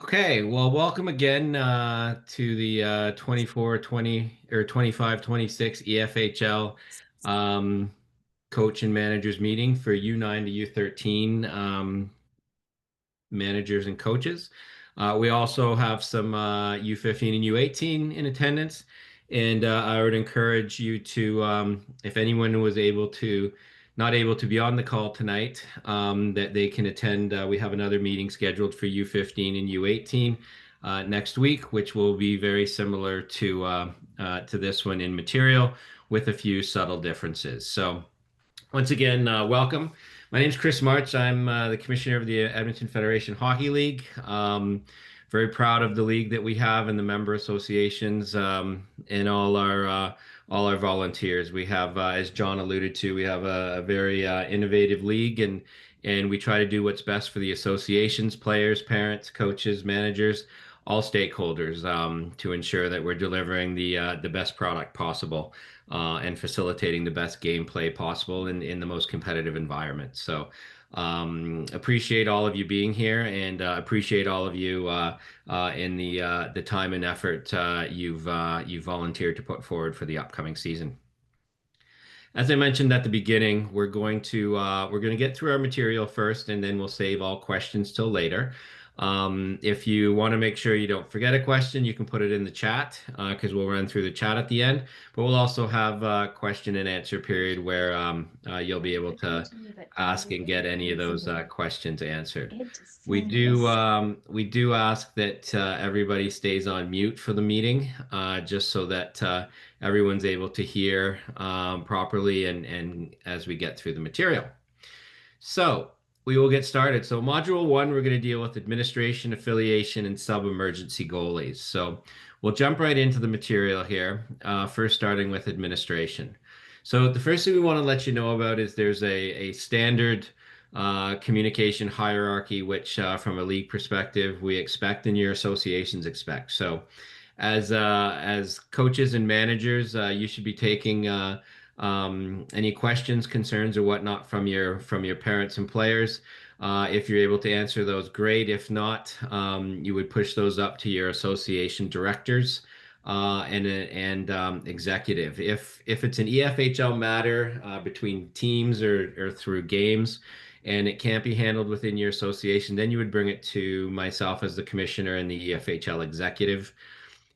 Okay, well, welcome again to the 24-20 or 25-26 EFHL um, coach and managers meeting for U9 to U13 managers and coaches. We also have some U15 and U18 in attendance, and I would encourage you to, if anyone was not able to be on the call tonight, that they can attend. We have another meeting scheduled for U15 and U18 next week, which will be very similar to this one in material, with a few subtle differences. So. Once again, welcome. My name is Chris March. I'm the commissioner of the Edmonton Federation Hockey League. Very proud of the league that we have and the member associations and all our volunteers. We have, as John alluded to, we have a very innovative league, and we try to do what's best for the associations, players, parents, coaches, managers, all stakeholders to ensure that we're delivering the best product possible and facilitating the best gameplay possible in the most competitive environment. So appreciate all of you being here and appreciate all of you in the time and effort you've volunteered to put forward for the upcoming season. As I mentioned at the beginning, we're going to get through our material first, and then we'll save all questions till later. If you want to make sure you don't forget a question, you can put it in the chat because we'll run through the chat at the end. But we'll also have a question and answer period where you'll be able to ask and get any of those questions answered. We do ask that everybody stays on mute for the meeting, just so that everyone's able to hear properly and as we get through the material. So we will get started. So module one, we're going to deal with administration, affiliation, and sub-emergency goalies. So we'll jump right into the material here, first starting with administration. So the first thing we want to let you know about is there's a standard communication hierarchy, which from a league perspective, we expect and your associations expect. So as coaches and managers, you should be taking any questions, concerns, or whatnot from your parents and players. If you're able to answer those, great. If not, you would push those up to your association directors and executive. If it's an EFHL matter between teams or through games, and it can't be handled within your association, then you would bring it to myself as the commissioner and the EFHL executive.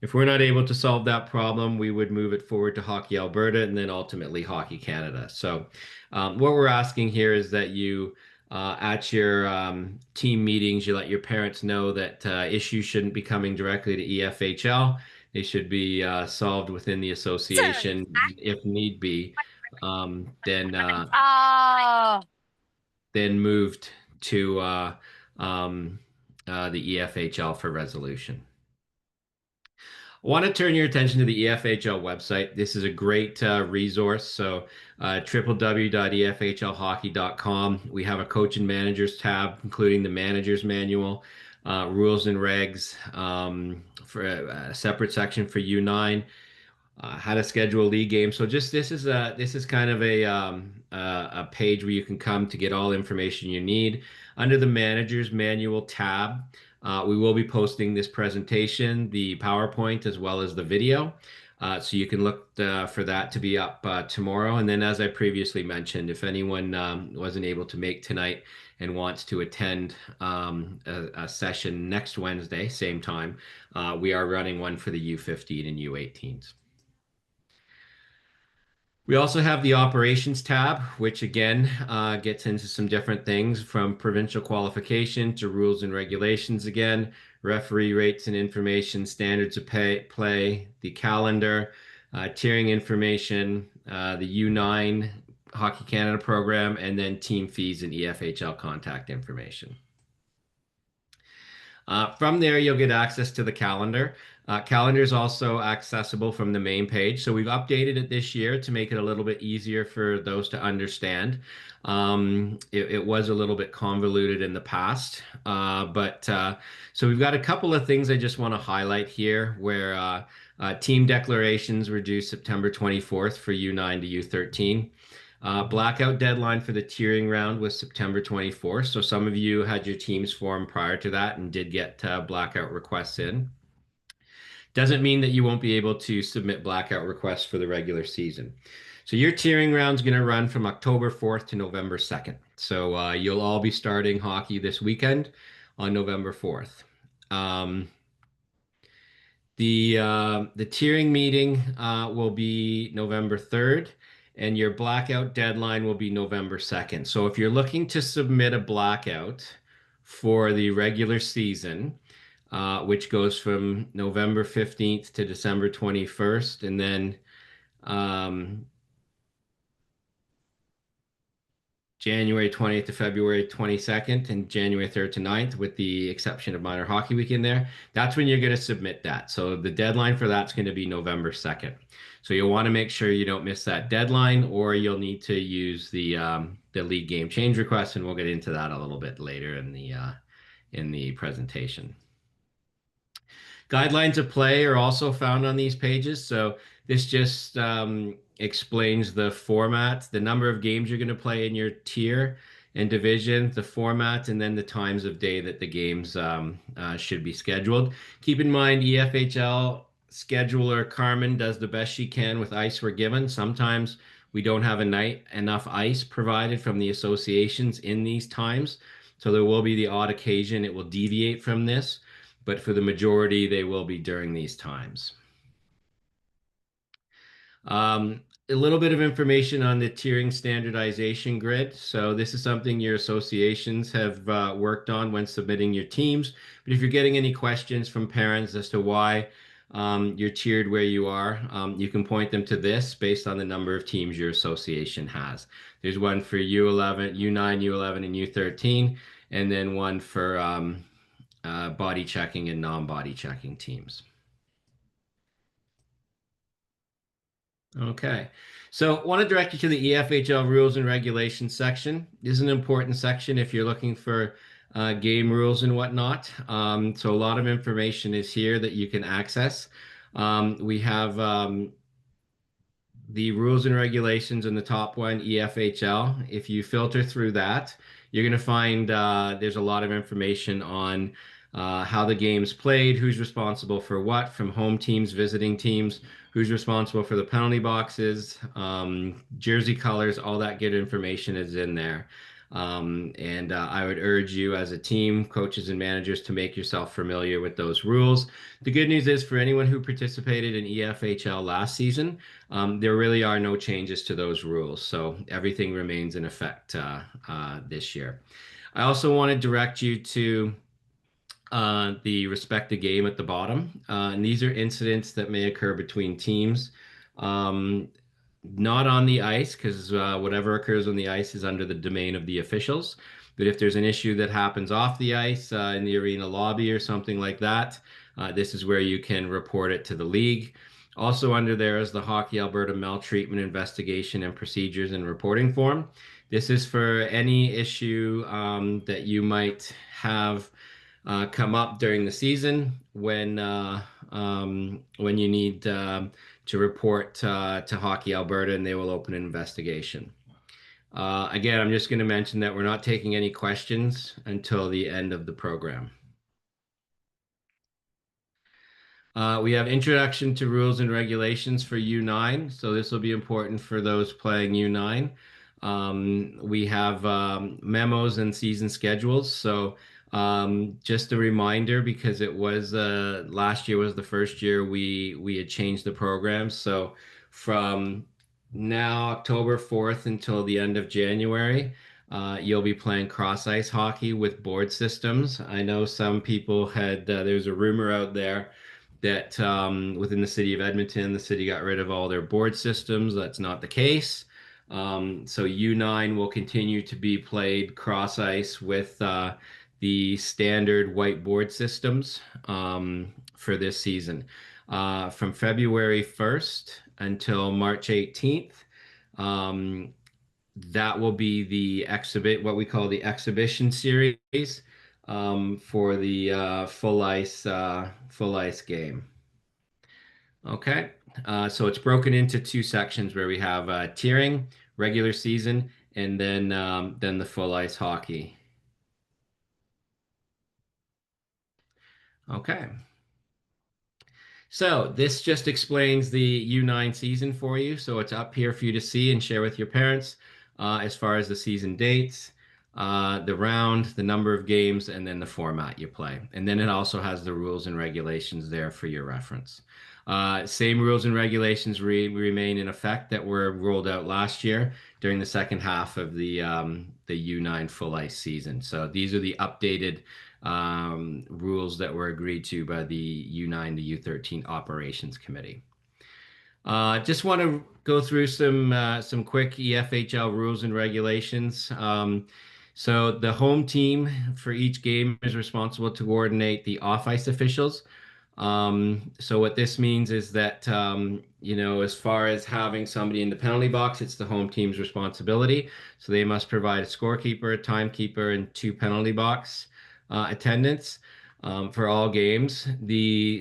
If we're not able to solve that problem, we would move it forward to Hockey Alberta and then ultimately Hockey Canada. So, what we're asking here is that you, at your team meetings, you let your parents know that issues shouldn't be coming directly to EFHL. They should be solved within the association if need be. Then Oh, then moved to the EFHL for resolution. I want to turn your attention to the EFHL website. This is a great resource. So www.efhlhockey.com. We have a coach and managers tab, including the manager's manual, rules and regs, for a separate section for U9, how to schedule league games. So just this is kind of a page where you can come to get all information you need. Under the manager's manual tab, we will be posting this presentation, the PowerPoint, as well as the video. So you can look for that to be up tomorrow. And then, as I previously mentioned, if anyone wasn't able to make tonight and wants to attend a session next Wednesday, same time, we are running one for the U15 and U18s. We also have the operations tab, which again gets into some different things from provincial qualification to rules and regulations again, referee rates and information, standards of play, the calendar, tiering information, the U9 Hockey Canada program, and then team fees and EFHL contact information. From there, you'll get access to the calendar. Calendar is also accessible from the main page. So we've updated it this year to make it a little bit easier for those to understand. It was a little bit convoluted in the past, so we've got a couple of things I just want to highlight here where team declarations were due September 24th for U9 to U13. Blackout deadline for the tiering round was September 24th. So some of you had your teams formed prior to that and did get blackout requests in. Doesn't mean that you won't be able to submit blackout requests for the regular season. So your tiering round is going to run from October 4th to November 2nd. So you'll all be starting hockey this weekend on November 4th. Um, the tiering meeting will be November 3rd, and your blackout deadline will be November 2nd. So if you're looking to submit a blackout for the regular season, which goes from November 15th to December 21st, and then um, January 20th to February 22nd and January 3rd to 9th, with the exception of minor hockey week in there. That's when you're going to submit that. So the deadline for that's going to be November 2nd. So you'll want to make sure you don't miss that deadline, or you'll need to use the league game change request, and we'll get into that a little bit later in the presentation. Guidelines of play are also found on these pages. So this just explains the format, the number of games you're going to play in your tier and division, the format, and then the times of day that the games should be scheduled. Keep in mind, EFHL scheduler Carmen does the best she can with ice we're given. Sometimes we don't have enough ice provided from the associations in these times. So there will be the odd occasion it will deviate from this, but for the majority, they will be during these times. Um, a little bit of information on the tiering standardization grid. So this is something your associations have worked on when submitting your teams. But if you're getting any questions from parents as to why you're tiered where you are, you can point them to this based on the number of teams your association has. There's one for U11, U9, U11, and U13, and then one for body checking and non-body checking teams. Okay, so I want to direct you to the EFHL rules and regulations section. This is an important section if you're looking for game rules and whatnot. So a lot of information is here that you can access. We have the rules and regulations in the top one, EFHL. If you filter through that, you're going to find there's a lot of information on how the game's played, who's responsible for what, from home teams, visiting teams, who's responsible for the penalty boxes, jersey colors, all that good information is in there. And I would urge you as a team, coaches and managers, to make yourself familiar with those rules. The good news is, for anyone who participated in EFHL last season, there really are no changes to those rules. So everything remains in effect this year. I also want to direct you to the respect the game at the bottom. And these are incidents that may occur between teams. Not on the ice, because whatever occurs on the ice is under the domain of the officials. But if there's an issue that happens off the ice, in the arena lobby or something like that, this is where you can report it to the league. Also under there is the Hockey Alberta Maltreatment Investigation and Procedures and Reporting Form. This is for any issue that you might have come up during the season when you need to report to Hockey Alberta, and they will open an investigation. Again, I'm just going to mention that we're not taking any questions until the end of the program. We have introduction to rules and regulations for U9, so this will be important for those playing U9. We have memos and season schedules. So just a reminder, because it was last year was the first year we had changed the program. So from now October 4th until the end of January, you'll be playing cross ice hockey with board systems. I know some people had there's a rumor out there that within the city of Edmonton, the city got rid of all their board systems. That's not the case. So U9 will continue to be played cross ice with the standard white board systems for this season. From February 1st until March 18th, that will be the what we call the exhibition series for the full ice game. Okay, so it's broken into two sections where we have tiering, regular season, and then the full ice hockey. Okay. So this just explains the U9 season for you. So it's up here for you to see and share with your parents as far as the season dates, the round, the number of games, and then the format you play. And then it also has the rules and regulations there for your reference. Same rules and regulations remain in effect that were rolled out last year during the second half of the U9 full ice season. So these are the updated rules that were agreed to by the U9 to U13 Operations Committee. Just want to go through some quick EFHL rules and regulations. So the home team for each game is responsible to coordinate the off-ice officials. So what this means is that as far as having somebody in the penalty box, it's the home team's responsibility. So they must provide a scorekeeper, a timekeeper, and two penalty box attendants for all games. The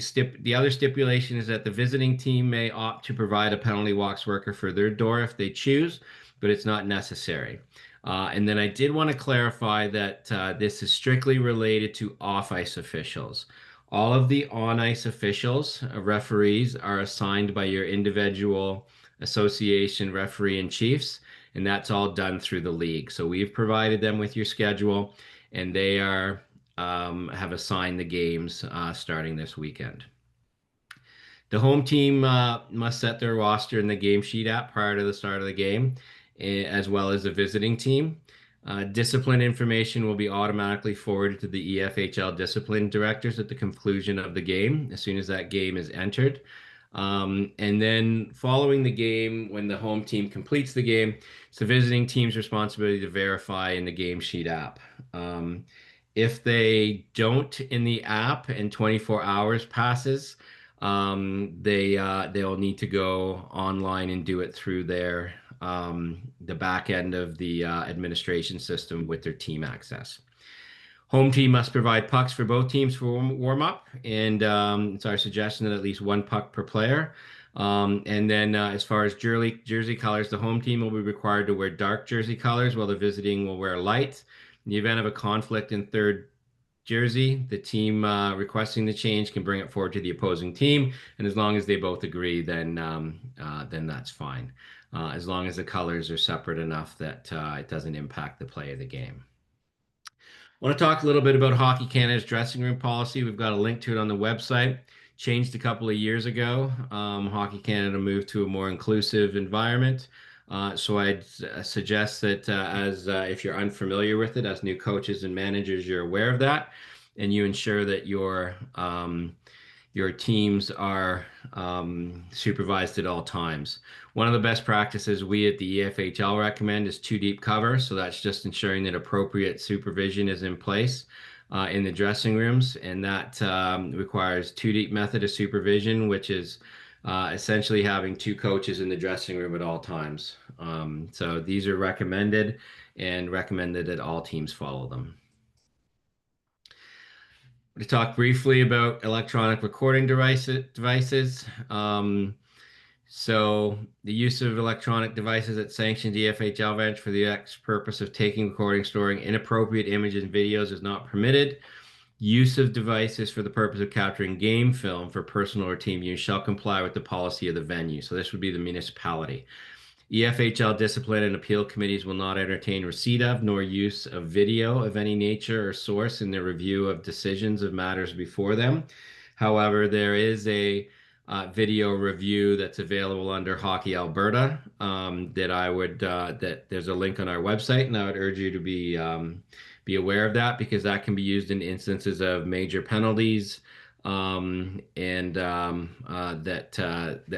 other stipulation is that the visiting team may opt to provide a penalty box worker for their door if they choose, but it's not necessary. And then I did want to clarify that this is strictly related to off-ice officials. All of the on-ice officials, referees, are assigned by your individual association referee and chiefs, and that's all done through the league. So we've provided them with your schedule, and they have assigned the games starting this weekend. The home team must set their roster in the game sheet app prior to the start of the game, as well as the visiting team. Discipline information will be automatically forwarded to the EFHL discipline directors at the conclusion of the game, as soon as that game is entered. And then following the game, when the home team completes the game, it's the visiting team's responsibility to verify in the game sheet app. If they don't in the app and 24 hours passes, they'll need to go online and do it through the back end of the administration system with their team access. Home team must provide pucks for both teams for warm up, and it's our suggestion that at least one puck per player. And then as far as jersey colors, the home team will be required to wear dark jersey colors while the visiting will wear light. In the event of a conflict in third jersey, the team requesting the change can bring it forward to the opposing team, and as long as they both agree, then that's fine. As long as the colors are separate enough that it doesn't impact the play of the game. I want to talk a little bit about Hockey Canada's dressing room policy. We've got a link to it on the website. Changed a couple of years ago. Hockey Canada moved to a more inclusive environment. So I'd suggest that if you're unfamiliar with it, as new coaches and managers, you're aware of that, and you ensure that your teams are supervised at all times. One of the best practices we at the EFHL recommend is two deep cover. So that's just ensuring that appropriate supervision is in place in the dressing rooms. And that requires two deep method of supervision, which is essentially having two coaches in the dressing room at all times. So these are recommended and recommended that all teams follow them. To talk briefly about electronic recording devices. So the use of electronic devices at sanctioned EFHL events for the purpose of taking, recording, storing inappropriate images and videos is not permitted. Use of devices for the purpose of capturing game film for personal or team use shall comply with the policy of the venue. So this would be the municipality. EFHL discipline and appeal committees will not entertain receipt of nor use of video of any nature or source in their review of decisions of matters before them. However, there is a video review that's available under Hockey Alberta that there's a link on our website, and I would urge you to be aware of that, because that can be used in instances of major penalties that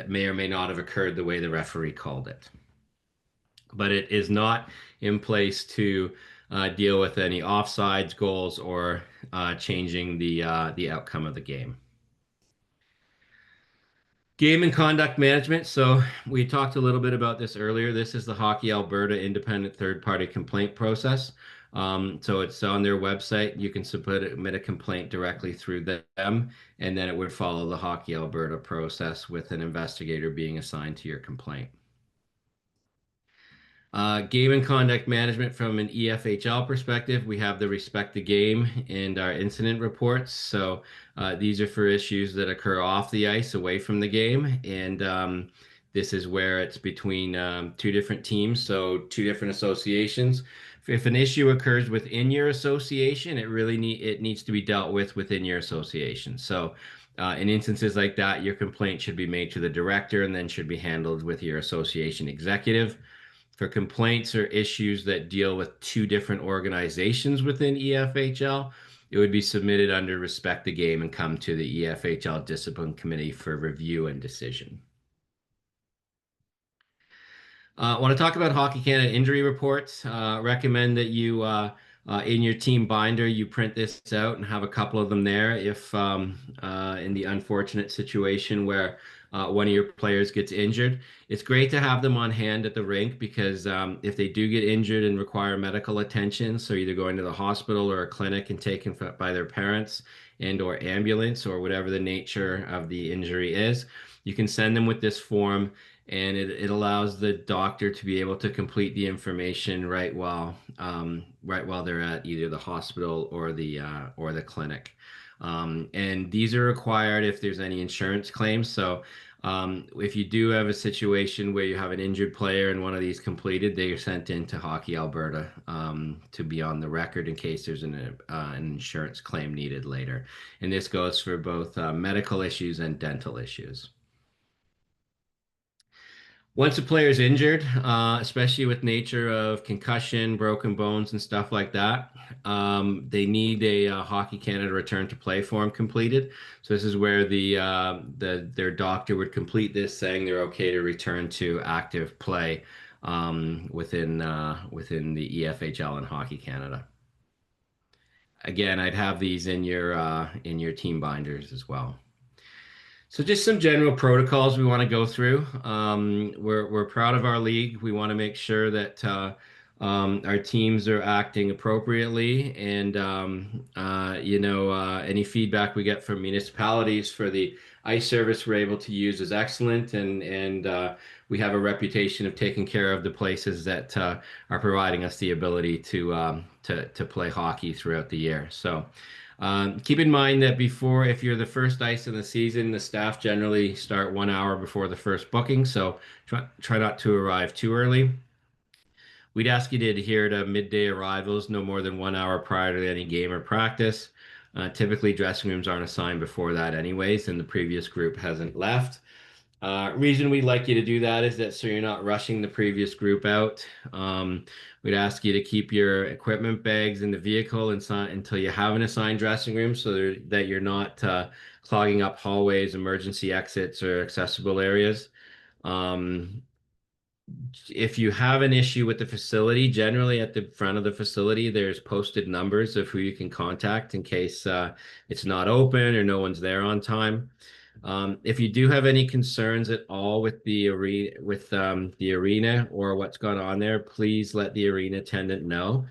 may or may not have occurred the way the referee called it. But it is not in place to deal with any offsides, goals, or changing the outcome of the game. Game and conduct management. So we talked a little bit about this earlier. This is the Hockey Alberta independent third-party complaint process. So it's on their website. You can submit a complaint directly through them, and then it would follow the Hockey Alberta process with an investigator being assigned to your complaint. Game and conduct management from an EFHL perspective, we have the respect the game and our incident reports. So these are for issues that occur off the ice, away from the game, and this is where it's between two different teams, so two different associations. If an issue occurs within your association, it needs to be dealt with within your association. So in instances like that, your complaint should be made to the director and then should be handled with your association executive. For complaints or issues that deal with two different organizations within EFHL, it would be submitted under Respect the Game and come to the EFHL Discipline Committee for review and decision. I want to talk about Hockey Canada injury reports. Recommend that you, in your team binder, you print this out and have a couple of them there if in the unfortunate situation where one of your players gets injured. It's great to have them on hand at the rink because if they do get injured and require medical attention, so either going to the hospital or a clinic and taken by their parents and or ambulance or whatever the nature of the injury is, you can send them with this form and it allows the doctor to be able to complete the information right while they're at either the hospital or the clinic. And these are required if there's any insurance claims. So if you do have a situation where you have an injured player and one of these completed, they are sent into Hockey Alberta to be on the record in case there's an insurance claim needed later. And this goes for both medical issues and dental issues. Once a player is injured, especially with nature of concussion, broken bones, and stuff like that, they need a Hockey Canada return to play form completed. So this is where their doctor would complete this, saying they're okay to return to active play within the EFHL and Hockey Canada. Again, I'd have these in your team binders as well. So just some general protocols we want to go through. We're proud of our league. We want to make sure that our teams are acting appropriately, and any feedback we get from municipalities for the ice service we're able to use is excellent, and we have a reputation of taking care of the places that are providing us the ability to play hockey throughout the year. So. Keep in mind that if you're the first ice in the season, the staff generally start 1 hour before the first booking, so try not to arrive too early. We'd ask you to adhere to midday arrivals no more than 1 hour prior to any game or practice. Typically, dressing rooms aren't assigned before that anyways, and the previous group hasn't left. Reason we'd like you to do that is that so you're not rushing the previous group out. We'd ask you to keep your equipment bags in the vehicle until you have an assigned dressing room so that you're not clogging up hallways, emergency exits, or accessible areas. If you have an issue with the facility, generally at the front of the facility, there's posted numbers of who you can contact in case it's not open or no one's there on time. If you do have any concerns at all with the arena or what's gone on there, please let the arena attendant know.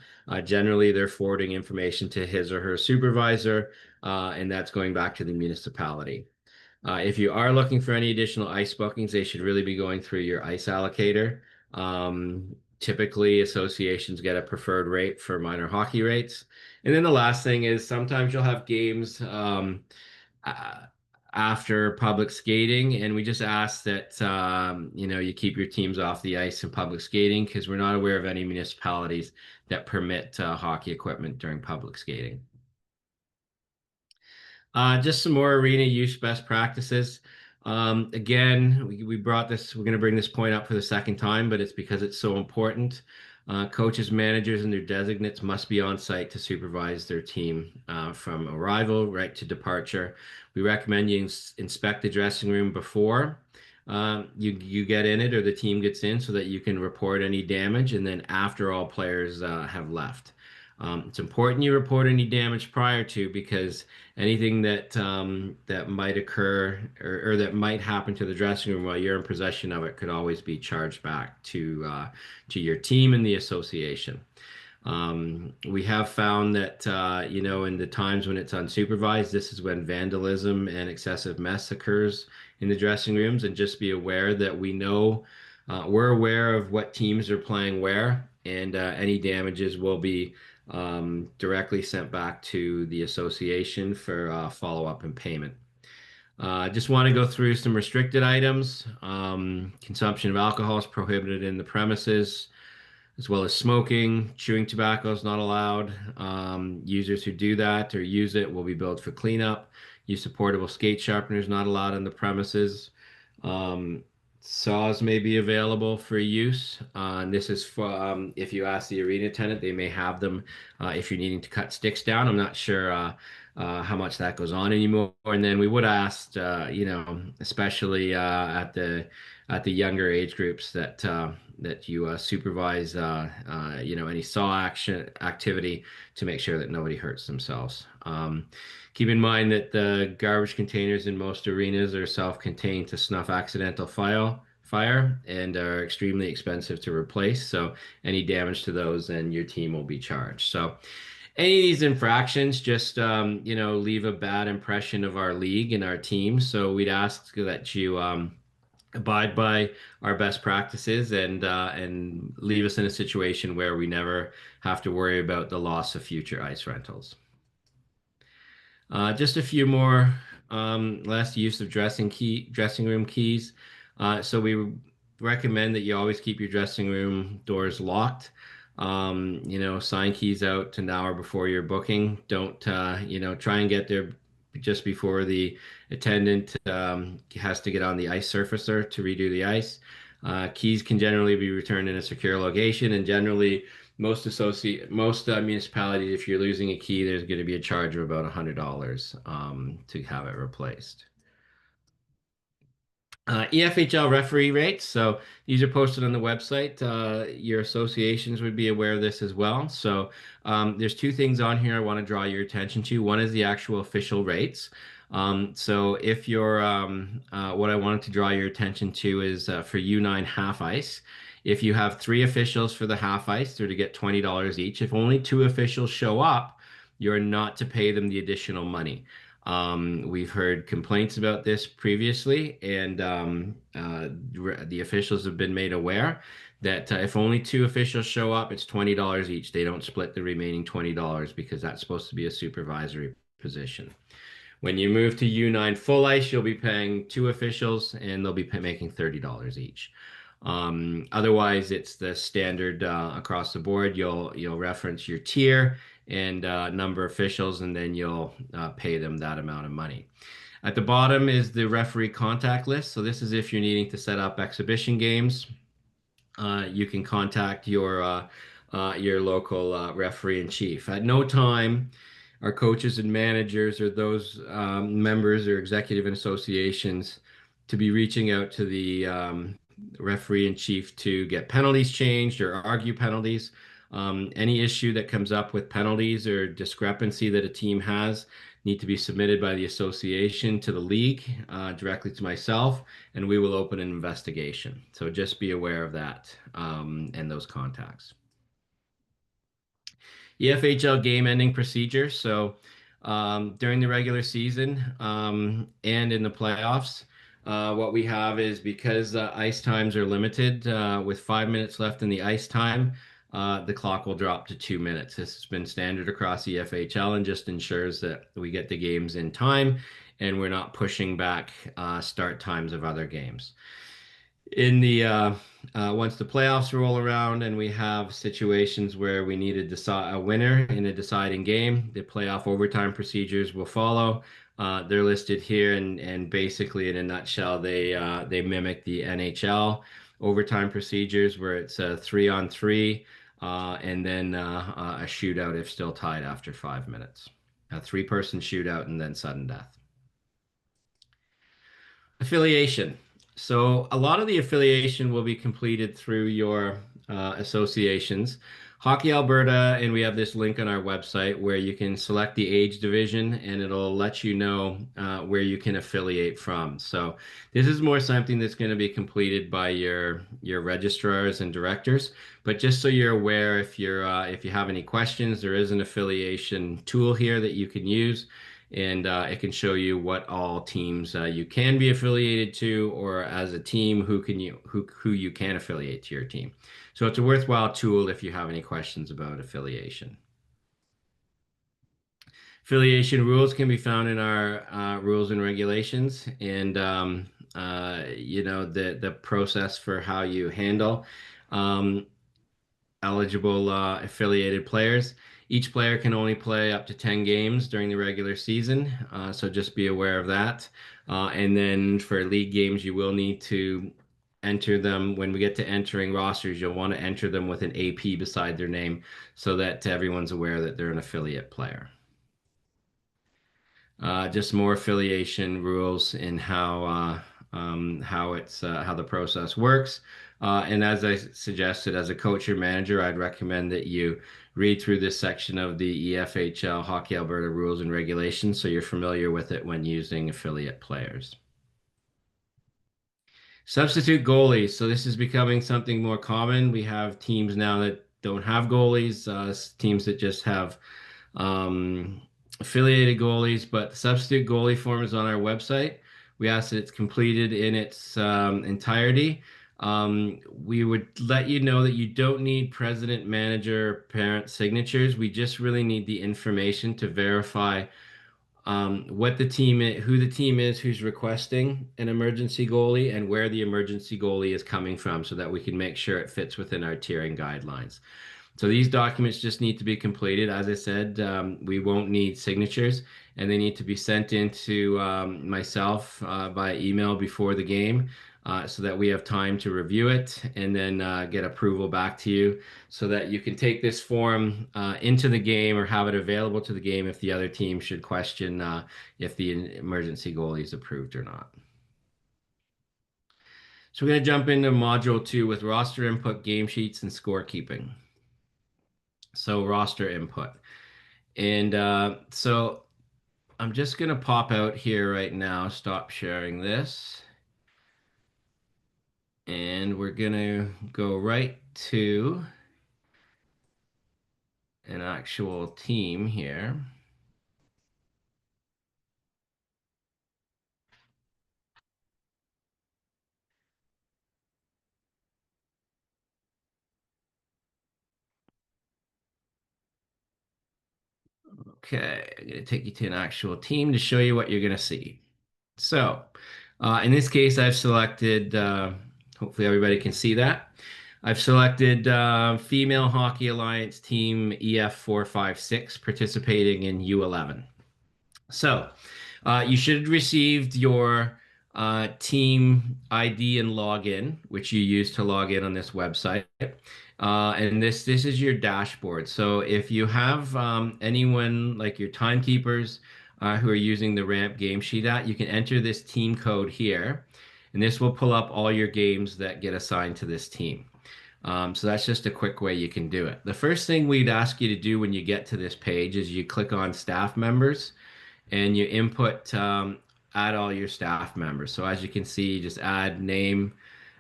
Generally, they're forwarding information to his or her supervisor, and that's going back to the municipality. If you are looking for any additional ice bookings, they should really be going through your ice allocator. Typically, associations get a preferred rate for minor hockey rates. And then the last thing is sometimes you'll have games after public skating, and we just ask that you keep your teams off the ice in public skating because we're not aware of any municipalities that permit hockey equipment during public skating. Just some more arena use best practices. Again, we're going to bring this point up for the second time, but it's because it's so important. Coaches, managers, and their designates must be on site to supervise their team from arrival right to departure. We recommend you inspect the dressing room before you get in it or the team gets in so that you can report any damage, and then after all players have left. It's important you report any damage prior to because anything that might occur or that might happen to the dressing room while you're in possession of it could always be charged back to your team and the association. We have found that in the times when it's unsupervised, this is when vandalism and excessive mess occurs in the dressing rooms, and just be aware that we know We're aware of what teams are playing where, and any damages will be directly sent back to the association for follow-up and payment. Just want to go through some restricted items. Consumption of alcohol is prohibited in the premises, as well as smoking. Chewing tobacco is not allowed. Users who do that or use it will be billed for cleanup. Use of portable skate sharpeners not allowed on the premises. Um, Saws may be available for use. And this is for if you ask the arena attendant, they may have them if you're needing to cut sticks down. I'm not sure how much that goes on anymore. And then we would ask, especially at the younger age groups that you supervise, any saw action activity to make sure that nobody hurts themselves. Keep in mind that the garbage containers in most arenas are self-contained to snuff accidental fire and are extremely expensive to replace. So any damage to those, then your team will be charged. So any of these infractions just leave a bad impression of our league and our team. So we'd ask that you abide by our best practices and leave us in a situation where we never have to worry about the loss of future ice rentals. Just a few more last use of dressing room keys. So we recommend that you always keep your dressing room doors locked. Sign keys out an hour before your booking. Don't try and get there just before the attendant has to get on the ice surfacer to redo the ice. Keys can generally be returned in a secure location, and generally most municipalities, if you're losing a key, there's going to be a charge of about $100 to have it replaced. EFHL referee rates. So these are posted on the website. Your associations would be aware of this as well. So there's two things on here I want to draw your attention to. One is the actual official rates. So if you're, what I wanted to draw your attention to is for U9 half ice. If you have three officials for the half ice, they're to get $20 each. If only two officials show up, you're not to pay them the additional money. We've heard complaints about this previously, and the officials have been made aware that if only two officials show up, it's $20 each. They don't split the remaining $20 because that's supposed to be a supervisory position. When you move to U9 full ice, you'll be paying two officials, and they'll be making $30 each. Otherwise, it's the standard across the board. You'll reference your tier and number of officials, and then you'll pay them that amount of money. At the bottom is the referee contact list. So this is if you're needing to set up exhibition games. You can contact your local referee in chief. At no time are coaches and managers or those members or executive and associations to be reaching out to the referee in chief to get penalties changed or argue penalties. Any issue that comes up with penalties or discrepancy that a team has need to be submitted by the association to the league directly to myself, and we will open an investigation. So just be aware of that and those contacts. EFHL game ending procedure. So during the regular season and in the playoffs, what we have is because ice times are limited with 5 minutes left in the ice time, the clock will drop to 2 minutes. This has been standard across EFHL and just ensures that we get the games in time and we're not pushing back start times of other games. In the once the playoffs roll around and we have situations where we need to decide a winner in a deciding game, the playoff overtime procedures will follow. They're listed here, and basically in a nutshell, they mimic the NHL overtime procedures where it's a 3-on-3 and then a shootout if still tied after 5 minutes. A three-person shootout and then sudden death. Affiliation. So a lot of the affiliation will be completed through your associations. Hockey Alberta, and we have this link on our website where you can select the age division and it'll let you know where you can affiliate from. So this is more something that's going to be completed by your registrars and directors. But just so you're aware, if you have any questions, there is an affiliation tool here that you can use. and it can show you what all teams you can be affiliated to, or as a team, who you can affiliate to your team. So it's a worthwhile tool if you have any questions about affiliation. Affiliation rules can be found in our rules and regulations, and the process for how you handle um, eligible affiliated players. Each player can only play up to 10 games during the regular season, so just be aware of that. And then for league games, you will need to enter them. When we get to entering rosters, you'll want to enter them with an AP beside their name so that everyone's aware that they're an affiliate player. Just more affiliation rules and how the process works. And as I suggested, as a coach or manager, I'd recommend that you read through this section of the EFHL Hockey Alberta rules and regulations so you're familiar with it when using affiliate players. Substitute goalies. So this is becoming something more common. We have teams now that don't have goalies, teams that just have um, affiliated goalies, but the substitute goalie form is on our website. We ask that it's completed in its entirety. We would let you know that you don't need president, manager, parent signatures. We just really need the information to verify what the team is, who the team is, who's requesting an emergency goalie, and where the emergency goalie is coming from, so that we can make sure it fits within our tiering guidelines. So these documents just need to be completed. As I said, we won't need signatures, and they need to be sent in to myself by email before the game so that we have time to review it and then get approval back to you so that you can take this form into the game or have it available to the game if the other team should question if the emergency goalie is approved or not. So we're going to jump into module 2 with roster input, game sheets, and scorekeeping. So roster input. And so I'm just going to pop out here right now, stop sharing this. And we're going to go right to an actual team here. Okay, I'm going to take you to an actual team to show you what you're going to see. So in this case, I've selected, hopefully everybody can see that. I've selected Female Hockey Alliance Team EF456 participating in U11. So you should have received your team ID and login, which you use to log in on this website. And this is your dashboard. So if you have anyone like your timekeepers who are using the Ramp Game Sheet app, you can enter this team code here, and this will pull up all your games that get assigned to this team. So that's just a quick way you can do it. The first thing we'd ask you to do when you get to this page is you click on staff members and you input add all your staff members. So as you can see, just add name,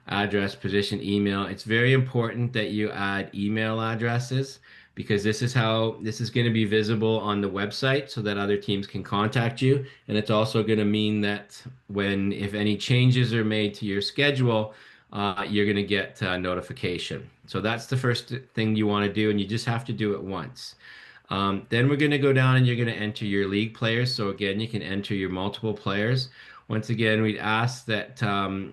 address, position, email. It's very important that you add email addresses because this is going to be visible on the website so that other teams can contact you. And it's also going to mean that if any changes are made to your schedule, you're going to get notification. So that's the first thing you want to do, and you just have to do it once. Then we're going to go down and you're going to enter your league players. So again, you can enter your multiple players. Once again, we'd ask that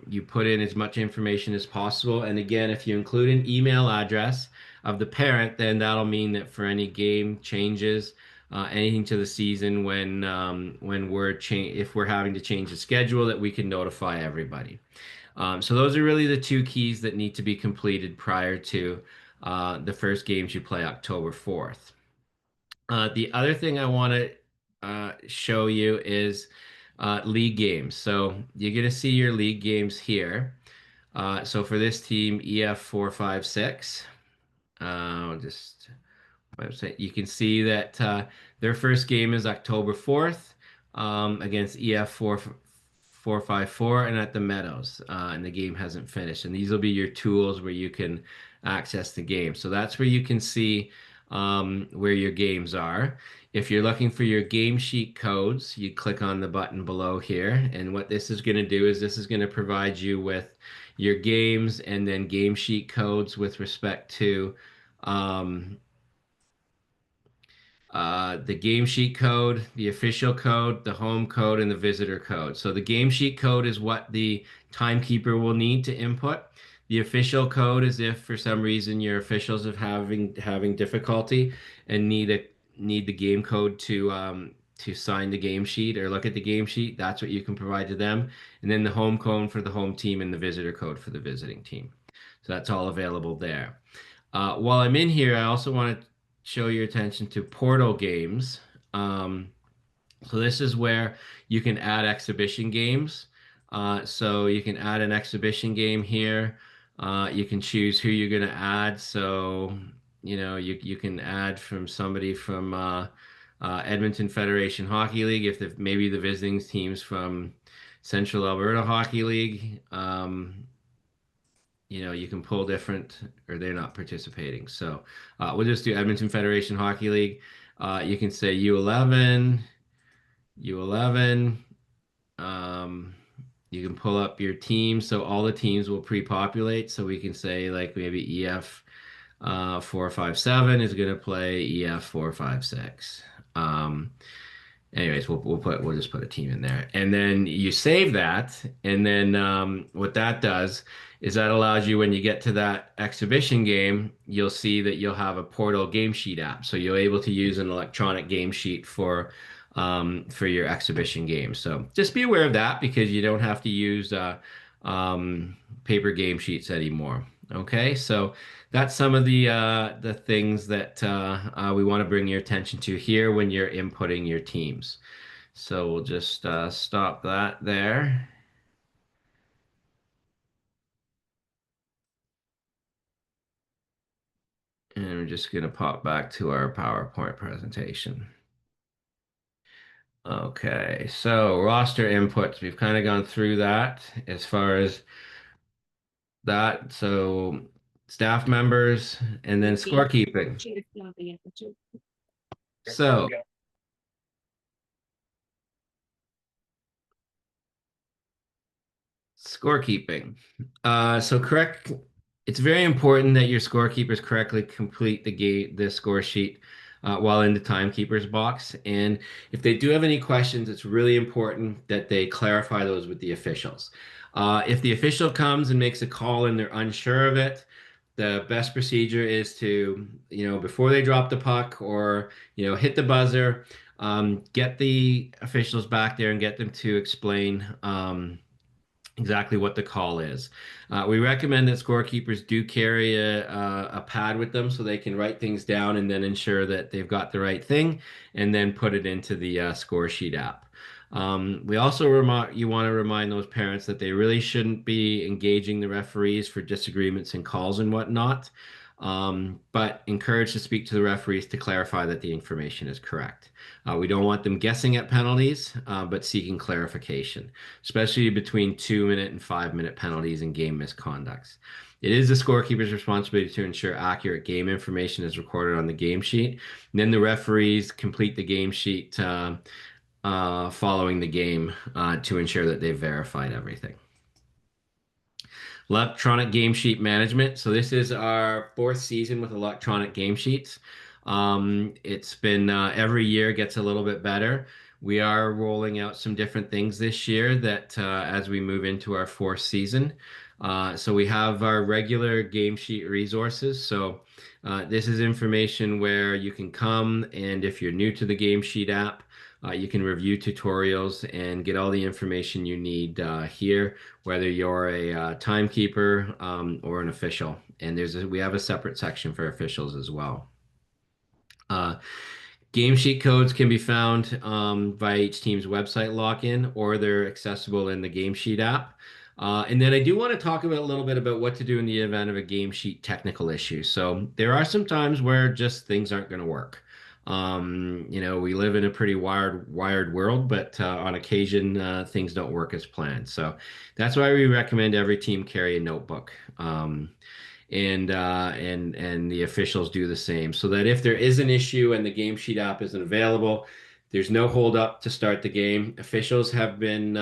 you put in as much information as possible. And again, if you include an email address of the parent, then that'll mean that for any game changes, anything to the season if we're having to change the schedule, that we can notify everybody. So those are really the two keys that need to be completed prior to the first games you play October 4th. The other thing I want to show you is league games. So you're going to see your league games here. So for this team, EF456, just website, you can see that their first game is October 4th against EF454 and at the Meadows, and the game hasn't finished. And these will be your tools where you can access the game. So that's where you can see where your games are. If you're looking for your game sheet codes, you click on the button below here. And what this is going to do is this is going to provide you with your games and then game sheet codes with respect to um, the game sheet code, the official code, the home code, and the visitor code. So the game sheet code is what the timekeeper will need to input. The official code is if for some reason your officials are having difficulty and need the game code to sign the game sheet or look at the game sheet. That's what you can provide to them. And then the home code for the home team and the visitor code for the visiting team. So that's all available there. While I'm in here, I also want to show your attention to portal games. Um, so this is where you can add exhibition games. So you can add an exhibition game here. You can choose who you're going to add. So, you can add from somebody from Edmonton Federation Hockey League if maybe the visiting team's from Central Alberta Hockey League. You can pull different, or they're not participating. So we'll just do Edmonton Federation Hockey League. You can say U11, U11. Um, you can pull up your team. So all the teams will pre-populate. So we can say like maybe EF 457 is going to play EF 456. Anyways, we'll just put a team in there, and then you save that, and then what that does is that allows you when you get to that exhibition game, you'll see that you'll have a Portal game sheet app, so you're able to use an electronic game sheet for your exhibition game. So just be aware of that because you don't have to use paper game sheets anymore. Okay, so that's some of the things that we want to bring your attention to here when you're inputting your teams. So we'll just stop that there. And we're just going to pop back to our PowerPoint presentation. Okay, so roster inputs. We've kind of gone through that as far as that. So staff members and then scorekeeping. So scorekeeping. So correct. It's very important that your scorekeepers correctly complete the score sheet while in the timekeeper's box. And if they do have any questions, it's really important that they clarify those with the officials. If the official comes and makes a call and they're unsure of it, the best procedure is to, before they drop the puck or, hit the buzzer, get the officials back there and get them to explain. Exactly what the call is. We recommend that scorekeepers do carry a pad with them so they can write things down and then ensure that they've got the right thing and then put it into the score sheet app. We also you want to remind those parents that they really shouldn't be engaging the referees for disagreements and calls and whatnot, but encourage to speak to the referees to clarify that the information is correct. We don't want them guessing at penalties, but seeking clarification, especially between 2-minute and 5-minute penalties and game misconducts. It is the scorekeeper's responsibility to ensure accurate game information is recorded on the game sheet. And then the referees complete the game sheet following the game to ensure that they've verified everything. Electronic game sheet management. So this is our 4th season with electronic game sheets. It's been every year gets a little bit better. We are rolling out some different things this year that as we move into our 4th season. So we have our regular game sheet resources. So this is information where you can come and if you're new to the game sheet app, you can review tutorials and get all the information you need here, whether you're a timekeeper or an official. And we have a separate section for officials as well. Game sheet codes can be found via each team's website login, or they're accessible in the game sheet app. And then I do want to talk about a little bit about what to do in the event of a game sheet technical issue. So there are some times where just things aren't going to work. We live in a pretty wired world, but on occasion things don't work as planned. So that's why we recommend every team carry a notebook. and the officials do the same, so that if there is an issue and the game sheet app isn't available, there's no hold up to start the game. Officials have been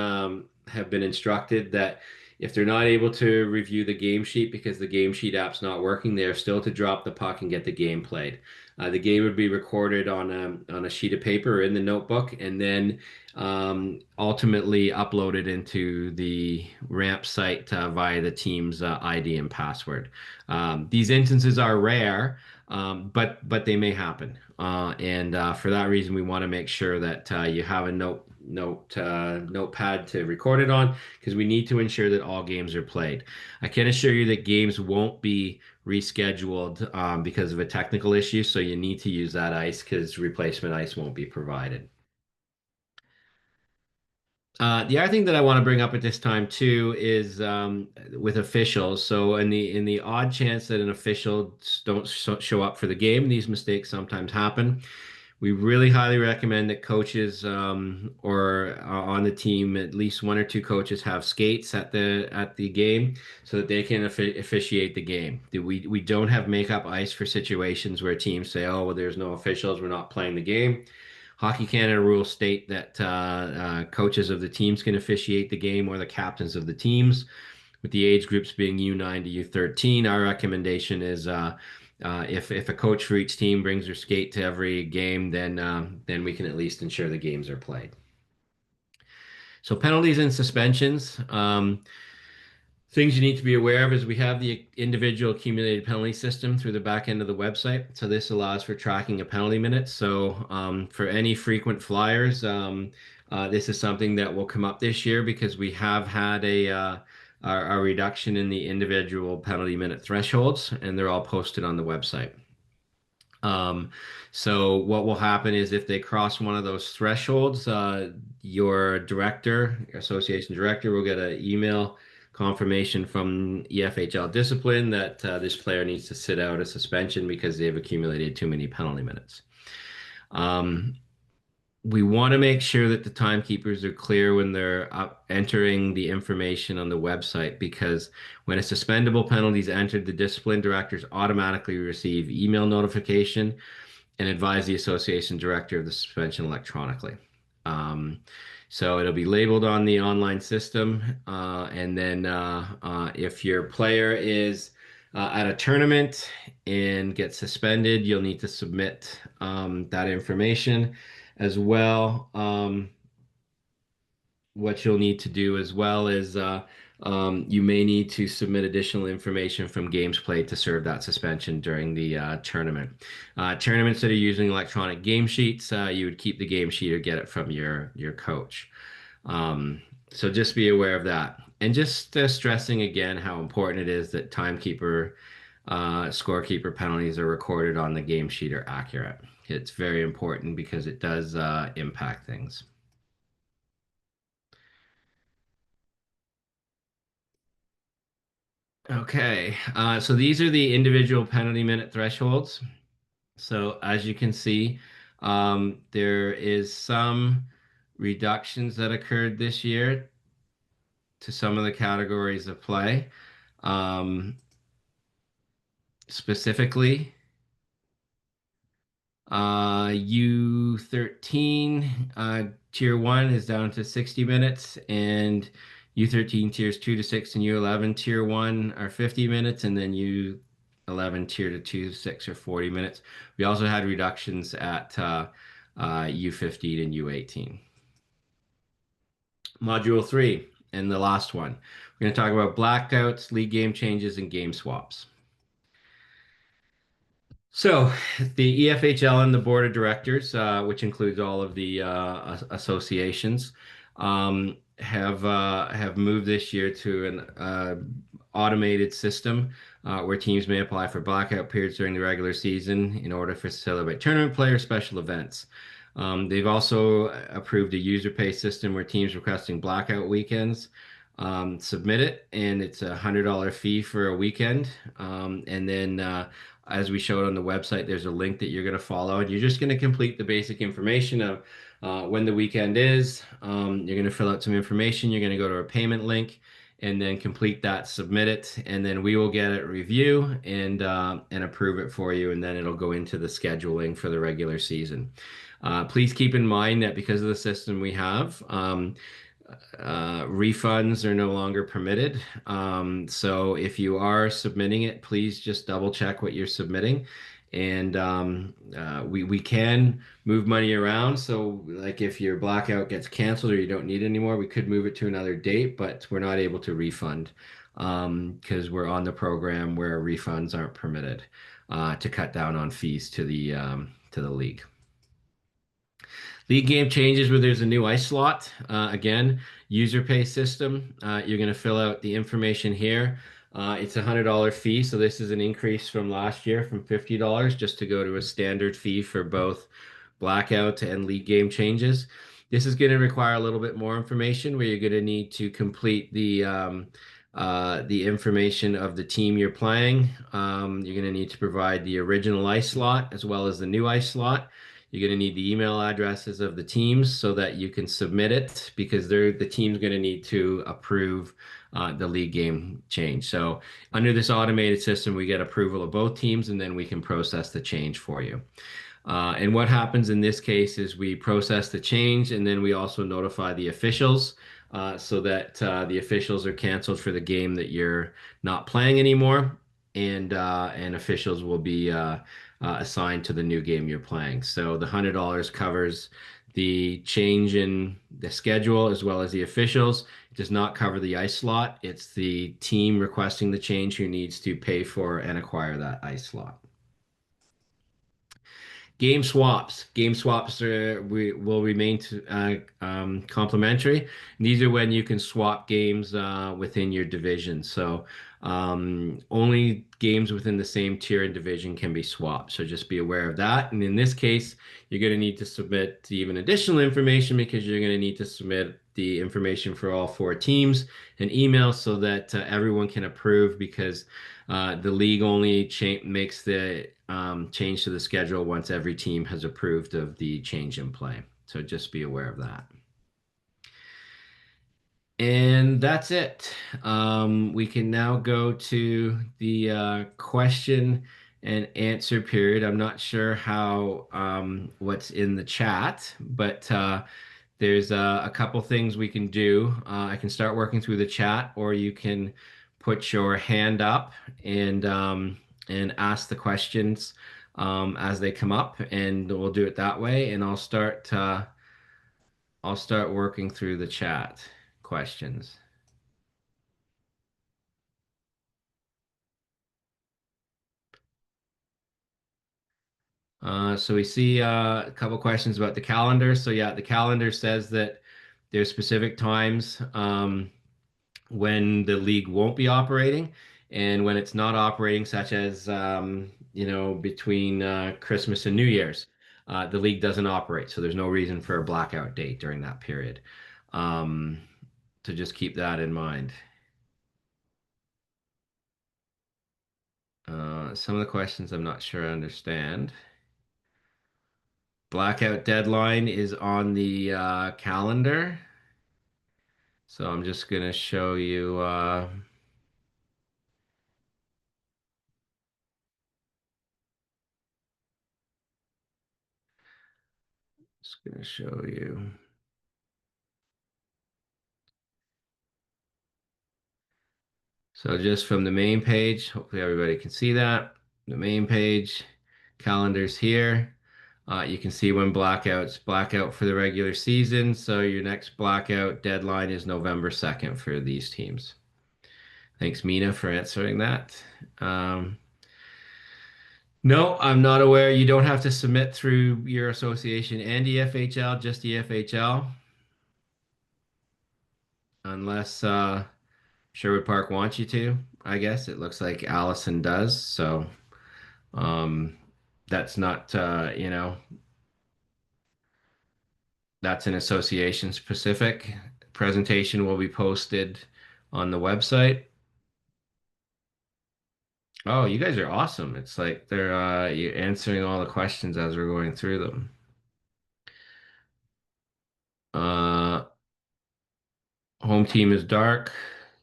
instructed that if they're not able to review the game sheet because the game sheet app's not working, they are still to drop the puck and get the game played. The game would be recorded on a sheet of paper or in the notebook, and then ultimately uploaded into the ramp site via the team's ID and password. These instances are rare, but they may happen. And For that reason, we want to make sure that you have a notepad to record it on, because we need to ensure that all games are played. I can assure you that games won't be rescheduled because of a technical issue, so you need to use that ice because replacement ice won't be provided. The other thing that I want to bring up at this time too is with officials. So in the odd chance that an official don't show up for the game, these mistakes sometimes happen. We really highly recommend that coaches or on the team, at least one or two coaches have skates at the game so that they can officiate the game. We don't have makeup ice for situations where teams say, "Oh, well, there's no officials, we're not playing the game." Hockey Canada rules state that coaches of the teams can officiate the game, or the captains of the teams. With the age groups being U9 to U13, our recommendation is if a coach for each team brings their skate to every game, then we can at least ensure the games are played. So penalties and suspensions. Things you need to be aware of is we have the individual accumulated penalty system through the back end of the website. So this allows for tracking a penalty minutes. So for any frequent flyers, this is something that will come up this year because we have had a reduction in the individual penalty minute thresholds, and they're all posted on the website. Um, so what will happen is if they cross one of those thresholds, your director, your association director, will get an email confirmation from EFHL discipline that this player needs to sit out a suspension because they've accumulated too many penalty minutes. Um, we want to make sure that the timekeepers are clear when they're entering the information on the website, because when a suspendable penalty is entered, the discipline directors automatically receive email notification and advise the association director of the suspension electronically. Um, so it'll be labeled on the online system, and then if your player is at a tournament and gets suspended, you'll need to submit that information as well. What you'll need to do as well is you may need to submit additional information from games played to serve that suspension during the tournament. Tournaments that are using electronic game sheets, you would keep the game sheet or get it from your coach. So just be aware of that. And just stressing again how important it is that timekeeper, scorekeeper penalties are recorded on the game sheet are accurate. It's very important because it does impact things. Okay, so these are the individual penalty minute thresholds. So as you can see, there is some reductions that occurred this year to some of the categories of play. Um, Specifically, U13 tier 1 is down to 60 minutes, and U13 tiers 2 to 6 and U11 tier 1 are 50 minutes, and then U11 tier to 2 to 6 are 40 minutes. We also had reductions at U15 and U18. Module 3, and the last one. We're going to talk about blackouts, league game changes, and game swaps. So, the EFHL and the board of directors, which includes all of the associations, have moved this year to an automated system where teams may apply for blackout periods during the regular season in order to celebrate tournament play or special events. They've also approved a user pay system where teams requesting blackout weekends submit it, and it's $100 fee for a weekend. And then as we showed on the website, there's a link that you're going to follow, and you're just going to complete the basic information of when the weekend is. You're going to fill out some information. You're going to go to a payment link, and then complete that, submit it, and then we will get it review and approve it for you, and then it'll go into the scheduling for the regular season. Please keep in mind that because of the system we have, refunds are no longer permitted. So if you are submitting it, please just double check what you're submitting. And we can move money around. So like if your blackout gets canceled or you don't need it anymore, we could move it to another date, but we're not able to refund because we're on the program where refunds aren't permitted to cut down on fees to the league. League game changes where there's a new ice slot. Again, user pay system. You're going to fill out the information here. It's a $100 fee, so this is an increase from last year from $50 just to go to a standard fee for both blackout and league game changes. This is going to require a little bit more information where you're going to need to complete the information of the team you're playing. You're going to need to provide the original ice slot as well as the new ice slot. You're going to need the email addresses of the teams so that you can submit it because the team's going to need to approve the league game change. So under this automated system, we get approval of both teams and then we can process the change for you. And what happens in this case is we process the change and then we also notify the officials so that the officials are canceled for the game that you're not playing anymore, and officials will be assigned to the new game you're playing. So the $100 covers the change in the schedule as well as the officials. It does not cover the ice slot. It's the team requesting the change who needs to pay for and acquire that ice slot. Game swaps. Game swaps will remain complimentary. These are when you can swap games within your division. So only games within the same tier and division can be swapped. So just be aware of that. And in this case, you're going to need to submit even additional information because you're going to need to submit the information for all four teams and email so that everyone can approve because the league only makes the change to the schedule once every team has approved of the change in play. So just be aware of that. And that's it. We can now go to the question and answer period. I'm not sure how what's in the chat, but there's a couple things we can do. I can start working through the chat, or you can put your hand up and ask the questions as they come up, and we'll do it that way. And I'll start working through the chat questions. So we see a couple questions about the calendar. So yeah, the calendar says that there's specific times when the league won't be operating, and when it's not operating, such as between Christmas and New Year's, the league doesn't operate. So there's no reason for a blackout date during that period. Um, to just keep that in mind. Some of the questions I'm not sure I understand. Blackout deadline is on the calendar. So I'm just going to show you, just going to show you. So just from the main page, hopefully everybody can see that. The main page, calendars here. You can see when blackout for the regular season. So your next blackout deadline is November 2nd for these teams. Thanks, Mina, for answering that. No, I'm not aware. You don't have to submit through your association and EFHL, just EFHL, unless Sherwood Park wants you to, I guess. It looks like Allison does. So um, that's not, that's an association specific. Presentation will be posted on the website. Oh, you guys are awesome. It's like they're you're answering all the questions as we're going through them. Uh, home team is dark.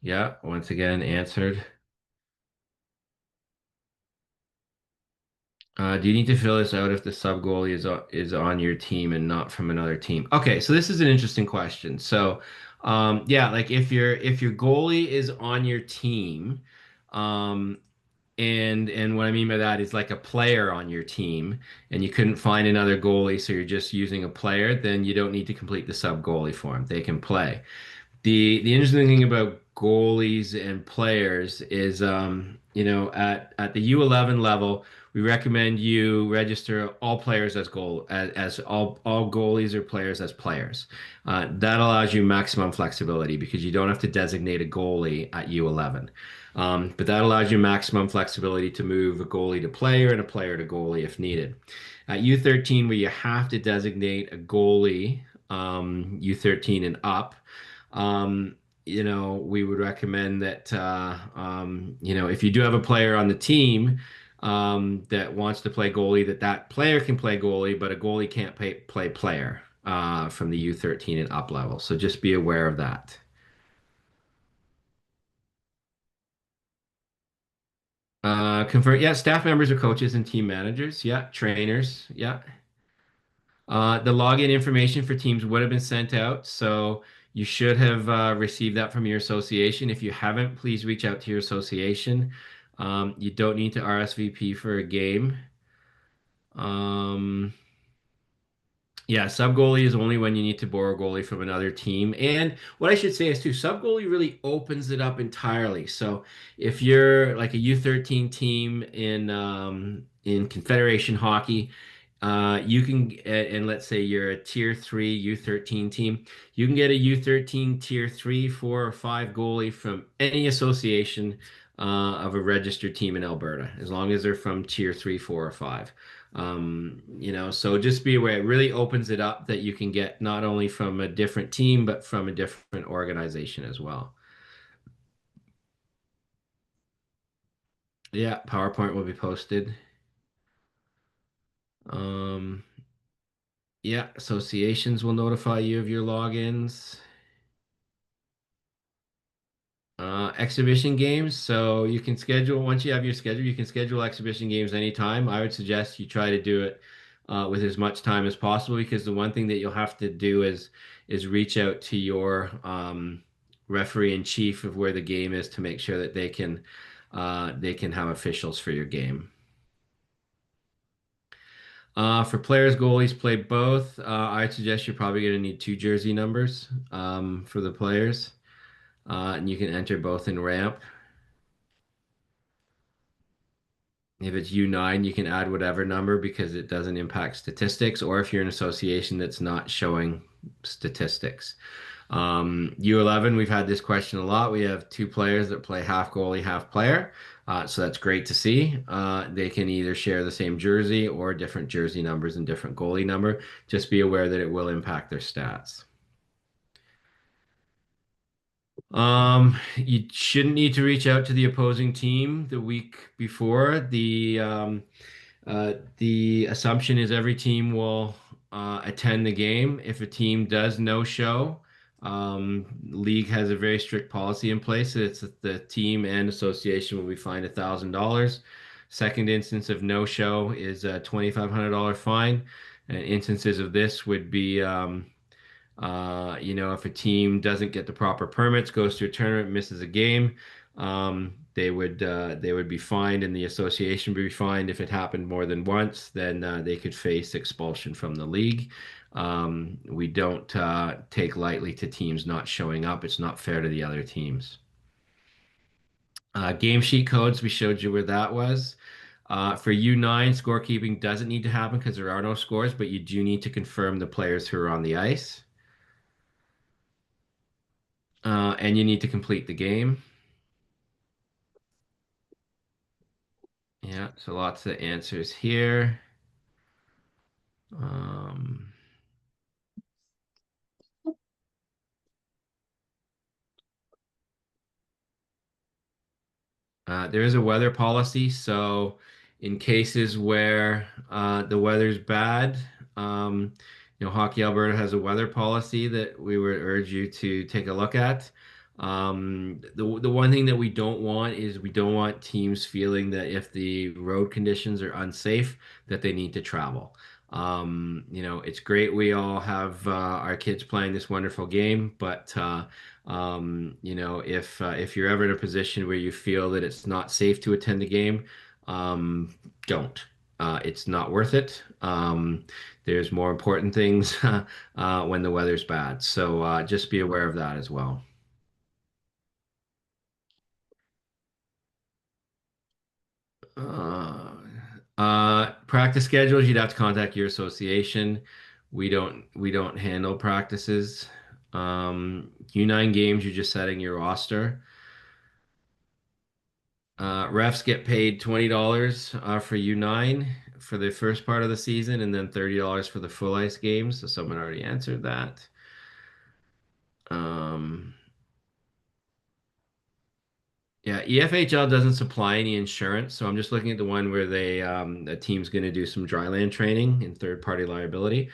Yeah, once again answered. Do you need to fill this out if the sub goalie is on your team and not from another team? Okay, so this is an interesting question. So, yeah, like if your goalie is on your team, um, and what I mean by that is like a player on your team, and you couldn't find another goalie, so you're just using a player, then you don't need to complete the sub goalie form. They can play. The interesting thing about goalies and players is, at the U11 level, we recommend you register all players as all goalies or players as players. That allows you maximum flexibility because you don't have to designate a goalie at U11. But that allows you maximum flexibility to move a goalie to player and a player to goalie if needed. At U13, where you have to designate a goalie, U13 and up, um, we would recommend that, if you do have a player on the team that wants to play goalie, that player can play goalie, but a goalie can't play player from the U13 and up level. So just be aware of that. Convert, yeah, staff members or coaches and team managers, yeah, trainers, yeah. The login information for teams would have been sent out, so you should have received that from your association. If you haven't, please reach out to your association. You don't need to RSVP for a game. Um, yeah, sub goalie is only when you need to borrow a goalie from another team. And what I should say is too, sub goalie really opens it up entirely. So if you're like a U13 team in Confederation hockey, you can and let's say you're a tier three U13 team, you can get a U13 tier three, four, or five goalie from any association of a registered team in Alberta, as long as they're from tier three, four, or five. So just be aware, it really opens it up that you can get not only from a different team, but from a different organization as well. Yeah, PowerPoint will be posted. Um, yeah, associations will notify you of your logins. Exhibition games. So you can schedule, once you have your schedule, you can schedule exhibition games anytime. I would suggest you try to do it with as much time as possible because the one thing that you'll have to do is reach out to your referee in chief of where the game is to make sure that they can have officials for your game. For players, goalies play both. I'd suggest you're probably going to need two jersey numbers for the players, and you can enter both in ramp. If it's U9, you can add whatever number because it doesn't impact statistics, or if you're an association that's not showing statistics. U11, we've had this question a lot. We have two players that play half goalie, half player. So that's great to see. They can either share the same jersey or different jersey numbers and different goalie number. Just be aware that it will impact their stats. You shouldn't need to reach out to the opposing team the week before. The assumption is every team will attend the game. If a team does no show, league has a very strict policy in place. It's that the team and association will be fined $1,000. Second instance of no show is a $2,500 fine. And instances of this would be if a team doesn't get the proper permits, goes to a tournament, misses a game, they would be fined, and the association would be fined. If it happened more than once, then they could face expulsion from the league. We don't take lightly to teams not showing up. It's not fair to the other teams. Game sheet codes, we showed you where that was. For U9, scorekeeping doesn't need to happen because there are no scores, but you do need to confirm the players who are on the ice. And you need to complete the game. Yeah, so lots of answers here. Um, there is a weather policy, so in cases where the weather's bad, Hockey Alberta has a weather policy that we would urge you to take a look at. The one thing that we don't want is we don't want teams feeling that if the road conditions are unsafe, that they need to travel. It's great we all have our kids playing this wonderful game, but if you're ever in a position where you feel that it's not safe to attend the game, um, don't. It's not worth it. There's more important things when the weather's bad. So just be aware of that as well. Uh, Practice schedules, you'd have to contact your association. We don't handle practices. U9 games, you're just setting your roster. Refs get paid $20 for U9 for the first part of the season, and then $30 for the full ice games. So someone already answered that. Um, yeah, EFHL doesn't supply any insurance, so I'm just looking at the one where the team's going to do some dryland training and third-party liability.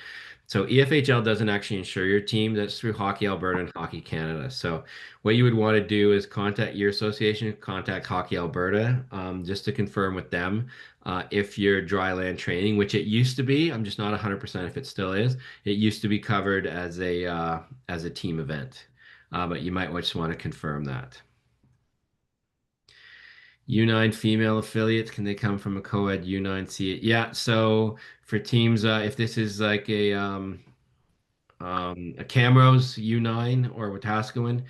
So EFHL doesn't actually insure your team. That's through Hockey Alberta and Hockey Canada. So what you would want to do is contact your association, contact Hockey Alberta, just to confirm with them if your dryland training, which it used to be, I'm just not 100% if it still is. It used to be covered as a team event, but you might just want to confirm that. U9 female affiliates, can they come from a co-ed U9 C? Yeah, so for teams, if this is like a Camrose U9 or Wetaskiwin,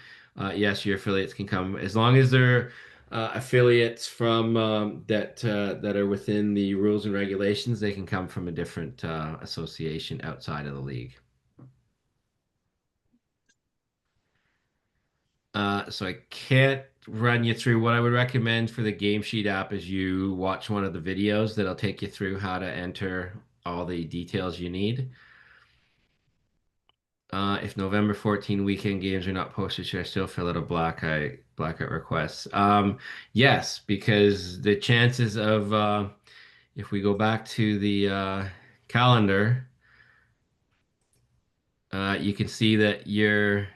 yes, your affiliates can come as long as they're affiliates from that are within the rules and regulations. They can come from a different association outside of the league. So I can't run you through what I would recommend for the Game Sheet app is you watch one of the videos that'll take you through how to enter all the details you need. If November 14 weekend games are not posted, should I still fill out a blackout request? Yes, because the chances of if we go back to the calendar, you can see that you're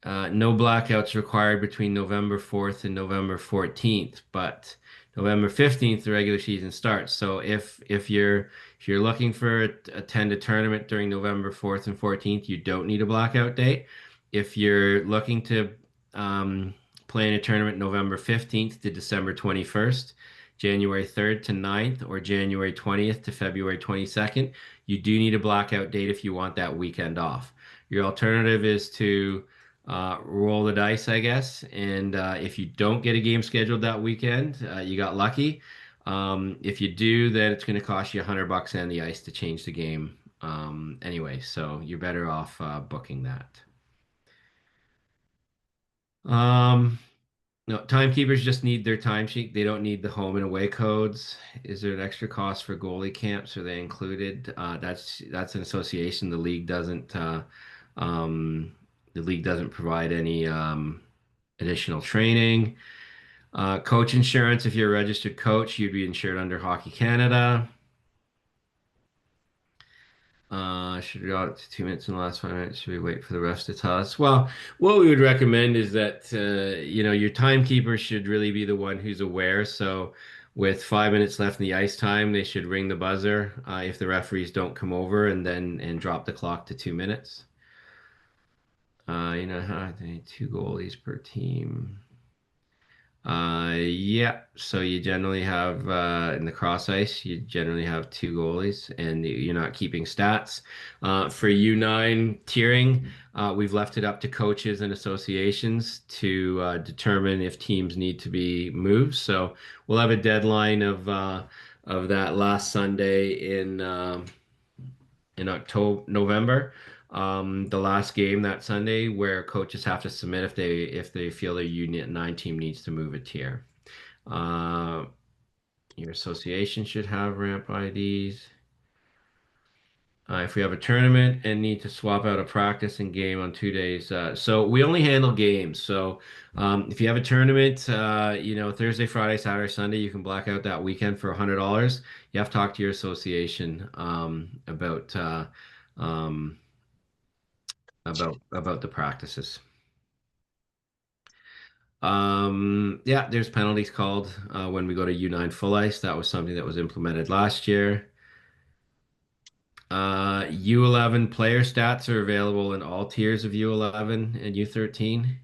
no blackouts required between November 4th and November 14th, but November 15th, the regular season starts. So if you're looking for attend a tournament during November 4th and 14th, you don't need a blackout date. If you're looking to play in a tournament November 15th to December 21st, January 3rd to 9th, or January 20th to February 22nd, you do need a blackout date if you want that weekend off. Your alternative is to roll the dice, I guess. And if you don't get a game scheduled that weekend, you got lucky. If you do, then it's going to cost you $100 on the ice to change the game. Anyway, so you're better off booking that. Um, no, timekeepers just need their timesheet. They don't need the home and away codes. Is there an extra cost for goalie camps? Are they included? That's an association. Um, the league doesn't provide any additional training. Coach insurance. If you're a registered coach, you'd be insured under Hockey Canada. Should we go out to 2 minutes in the last 5 minutes? Should we wait for the rest to tell us? Well, what we would recommend is that your timekeeper should really be the one who's aware. So, with 5 minutes left in the ice time, they should ring the buzzer if the referees don't come over, and drop the clock to 2 minutes. How they need two goalies per team. Yeah, so you generally have in the cross ice, you generally have two goalies, and you're not keeping stats. For U9 tiering, we've left it up to coaches and associations to determine if teams need to be moved. So we'll have a deadline of that last Sunday in October, November. The last game that Sunday, where coaches have to submit if they feel their U9 team needs to move a tier. Uh, your association should have ramp IDs. If we have a tournament and need to swap out a practice and game on 2 days, so we only handle games. So if you have a tournament, Thursday, Friday, Saturday, Sunday, you can black out that weekend for $100. You have to talk to your association um, about the practices. Yeah, there's penalties called when we go to U9 full ice. That was something that was implemented last year. U11 player stats are available in all tiers of U11 and U13.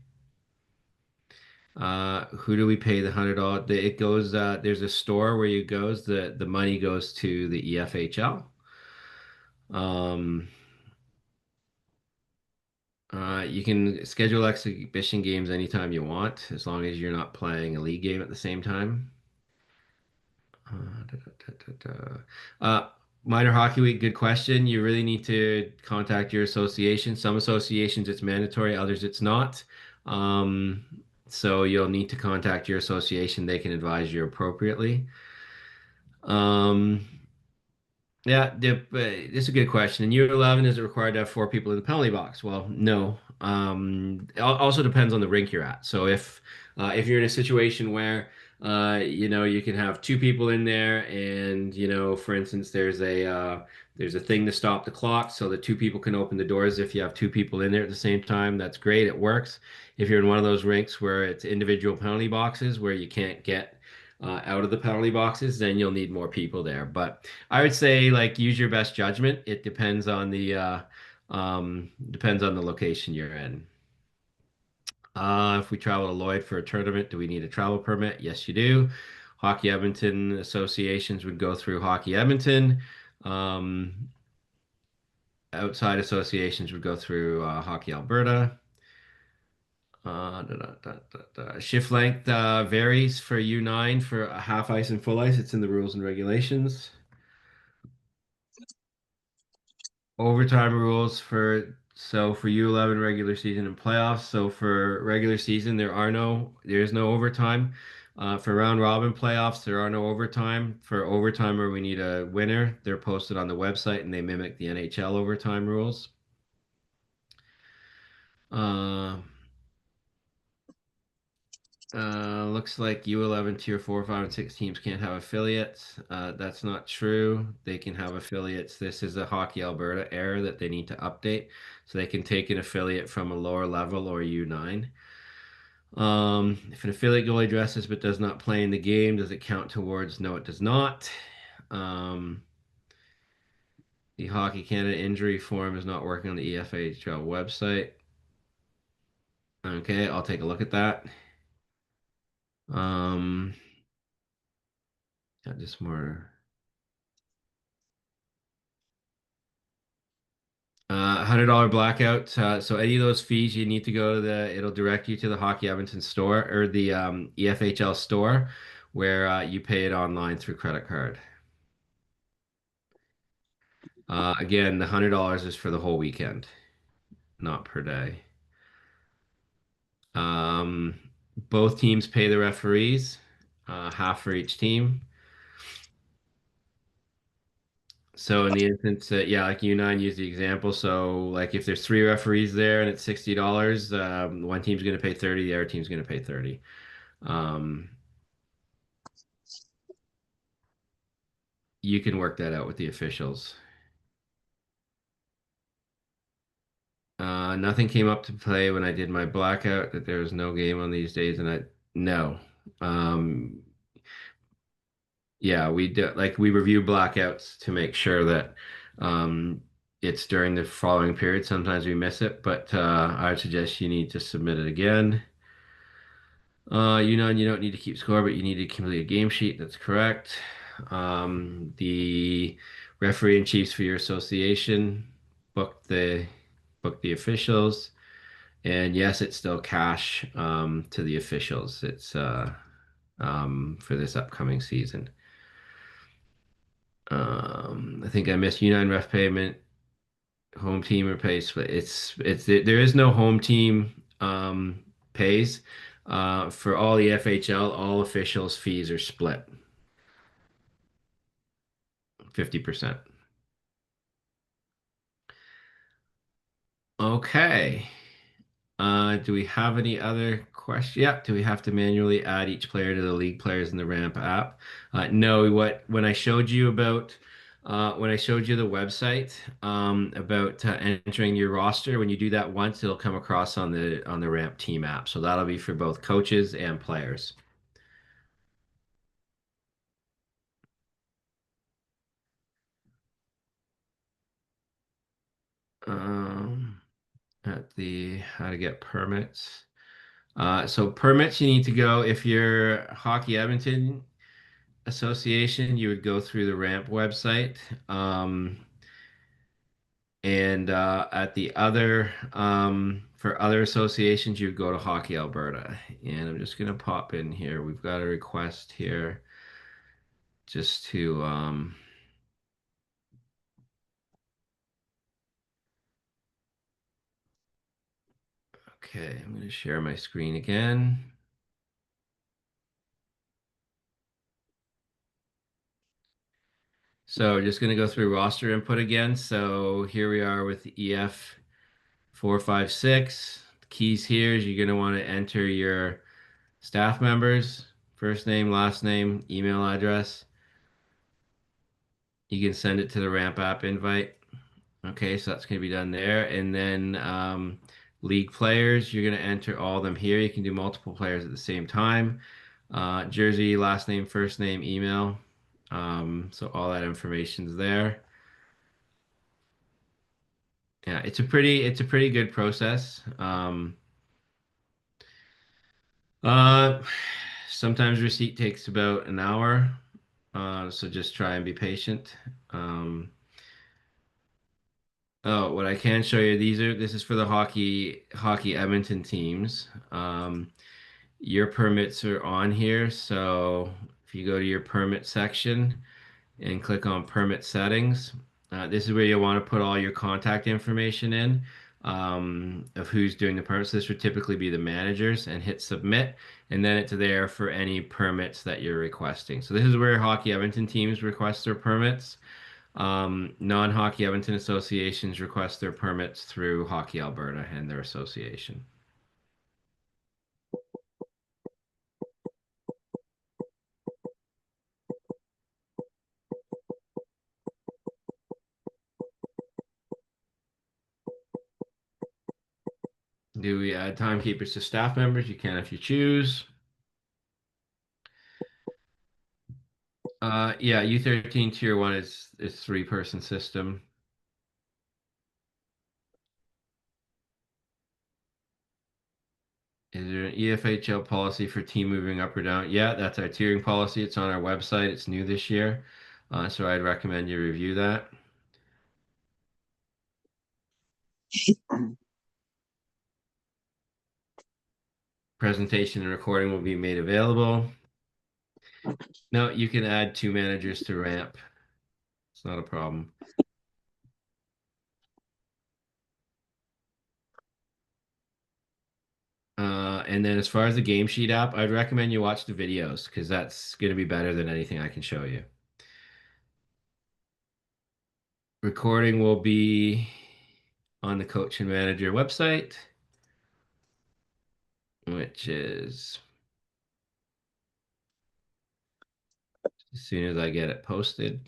Who do we pay the $100? It goes, there's a store where you goes, the money goes to the EFHL. Um, you can schedule exhibition games anytime you want, as long as you're not playing a league game at the same time. Da, da, da, da, da. Minor Hockey Week, good question. You really need to contact your association. Some associations it's mandatory, others it's not. Um, so you'll need to contact your association. They can advise you appropriately. Um, yeah, this is a good question. In U11, is it required to have four people in the penalty box? Well, no. Also depends on the rink you're at. So if you're in a situation where you can have two people in there, and for instance, there's a thing to stop the clock, so the two people can open the doors. If you have two people in there at the same time, that's great. It works. If you're in one of those rinks where it's individual penalty boxes where you can't get out of the penalty boxes, then you'll need more people there. But I would say like use your best judgment. It depends on the location you're in. If we travel to Lloyd for a tournament, do we need a travel permit? Yes, you do. Hockey Edmonton associations would go through Hockey Edmonton. Um, Outside associations would go through Hockey Alberta. Shift length varies for U9 for a half ice and full ice. It's in the rules and regulations. Overtime rules for U11 regular season and playoffs. So for regular season, there is no overtime. For round robin playoffs, there are no overtime. For overtime, where we need a winner, they're posted on the website and they mimic the NHL overtime rules. Uh, Looks like U11 tier 4, 5, and 6 teams can't have affiliates. That's not true. They can have affiliates. This is a Hockey Alberta error that they need to update. So they can take an affiliate from a lower level or U9. If an affiliate goalie dresses but does not play in the game, does it count towards? No, it does not. Um, the Hockey Canada injury form is not working on the EFHL website. Okay, I'll take a look at that. Um, yeah, just more. $100 blackout. So any of those fees, you need to go to it'll direct you to the Hockey Edmonton store or the EFHL store where you pay it online through credit card. Again, the $100 is for the whole weekend, not per day. Um, Both teams pay the referees, half for each team. So in the instance that, yeah, like U9 used the example. So like if there's three referees there and it's $60, one team's going to pay 30, the other team's going to pay 30. Um, you can work that out with the officials. Nothing came up to play when I did my blackout that there was no game on these days, and I no. Um, yeah, we review blackouts to make sure that um, it's during the following period. Sometimes we miss it, but I would suggest you need to submit it again. You don't need to keep score, but you need to complete a game sheet. That's correct. The referee and chiefs for your association book the book the officials, and yes, it's still cash to the officials. It's for this upcoming season. I think I missed U9 ref payment, home team or pay split. There is no home team pays. For all the FHL, all officials' fees are split 50%. Okay. Do we have any other questions? Yeah. Do we have to manually add each player to the league players in the ramp app? No. When I showed you about when I showed you the website about entering your roster, when you do that once, it'll come across on the Ramp team app. So that'll be for both coaches and players. Um, at the how to get permits. So permits, you need to go if you're Hockey Edmonton Association, you would go through the Ramp website. And at the other, for other associations, you would go to Hockey Alberta. And I'm just going to pop in here. We've got a request here just to, okay, I'm going to share my screen again. So just going to go through roster input again. So here we are with the EF 456. The keys here is you're going to want to enter your staff members, first name, last name, email address. You can send it to the Ramp app invite. Okay, so that's going to be done there. And then league players, you're going to enter all of them here. You can do multiple players at the same time. Jersey, last name, first name, email. So all that information's there. Yeah, it's a pretty good process. Uh, sometimes receipt takes about an hour. So just try and be patient. Um, Oh, what I can show you, this is for the hockey Edmonton teams. Your permits are on here. So if you go to your permit section and click on permit settings, this is where you'll want to put all your contact information in of who's doing the permits. This would typically be the managers and hit submit. And then it's there for any permits that you're requesting. So this is where hockey Edmonton teams request their permits. Non-hockey Edmonton associations request their permits through Hockey Alberta and their association. Do we add timekeepers to staff members? You can if you choose. Yeah, U13 tier one is three-person system. Is there an EFHL policy for team moving up or down? Yeah, that's our tiering policy. It's on our website. It's new this year. So I'd recommend you review that. Presentation and recording will be made available. No, you can add two managers to ramp. It's not a problem. And then as far as the game sheet app, I'd recommend you watch the videos because that's going to be better than anything I can show you. Recording will be on the coach and manager website, which is as soon as I get it posted.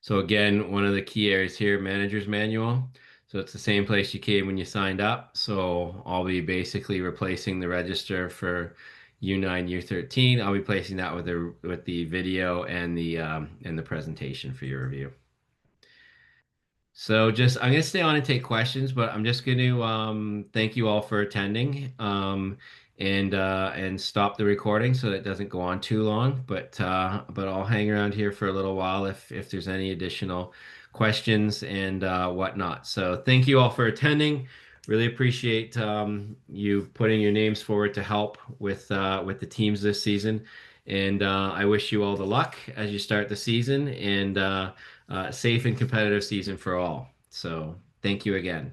So again, one of the key areas here, manager's manual. So it's the same place you came when you signed up. So I'll be basically replacing the register for U9, U13. I'll be placing that with the video and the presentation for your review. So just I'm gonna stay on and take questions, but I'm just gonna thank you all for attending and stop the recording so that it doesn't go on too long. But I'll hang around here for a little while if there's any additional questions and whatnot. So thank you all for attending. Really appreciate you putting your names forward to help with the teams this season. And I wish you all the luck as you start the season and safe and competitive season for all. So thank you again.